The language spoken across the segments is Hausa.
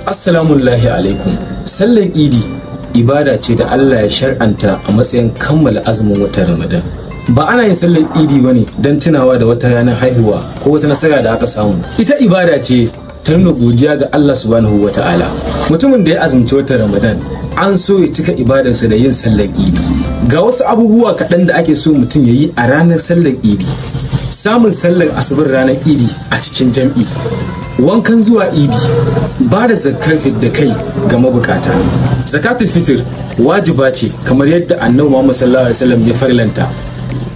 Assalamu alaikum. Sallar Idi ibada ce da Allah ya shar'anta a matsayin kammala azumin watan Ramadan. Ba ana yin sallar Idi bane don tunawa da wata ranar haihuwa ko wata nasara da aka samu. Ita ibada ce ta nuna godiya ga Allah subhanahu wa ta'ala. Mutumin da ya azumci watan Ramadan an so ya cika ibadarsa da yin sallar Idi. Ga wasu abubuwa kaɗan da ake so mutum ya yi a ranar sallar Idi. Samun sallar asubar ranar Idi a cikin jam'i. Wankan zuwa Idi, ba da zakar da kai ga mabukata. Zakatul fitr wajiba ce kamar yadda Annabi Muhammad sallallahu alaihi wasallam ya farlanta.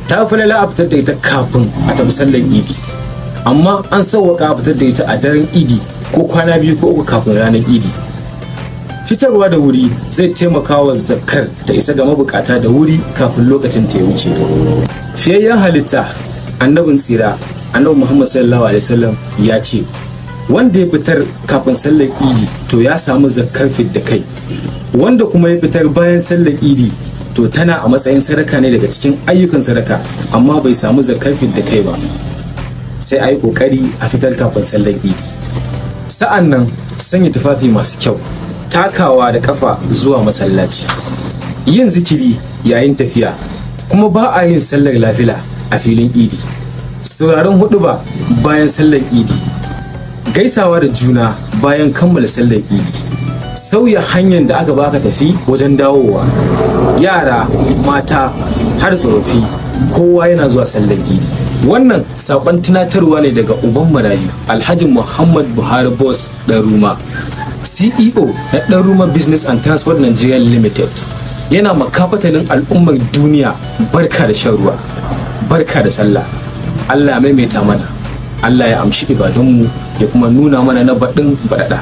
Ta falala a fitar da ita kafin a tafi sallar Idi, amma an sauwaka a fitar da ita a daren Idi ko kwana biyu ko uku kafin ranar Idi. Fitarwa da wuri zai taimaka wa zakar ta isa ga mabukata da wuri kafin lokacin ta ya wuce. Fiyayyen halitta annabin tsira Annabi Muhammad sallallahu alaihi wasallam ya ce, wanda ya fitar kafin sallar Idi to ya samu zakar da kai, wanda kuma ya fitar bayan sallar Idi to tana a matsayin sadaka ne daga cikin ayyukan sadaka, amma bai samu zakar da kai ba. Sai a yi kokari a fitar kafin sallar Idi. Sa'an nan sanya tufafi masu kyau, takawa da kafa zuwa masallaci, yin zikiri yayin tafiya, kuma ba a yin sallar nafila a filin Idi, sauraron huɗuba bayan sallar Idi, gaisawa da juna bayan kammala sallar Idi, sauya hanyar da aka baka tafi wajen dawowa. Yara, mata har tsofaffi kowa yana zuwa sallar Idi. Wannan saƙon tunatarwa ne daga uban marayu Alhaji Muhammad Buhari Boss Ɗanruma, CEO na Ɗanruma Business and Transport Nigeria Limited. Yana makafatalin al'ummar duniya barka da shan ruwa, barka da sallah. Allah ya maimaita mana, Allah ya amshi ibadunmu ya kuma nuna mana na baɗin baɗaɗa.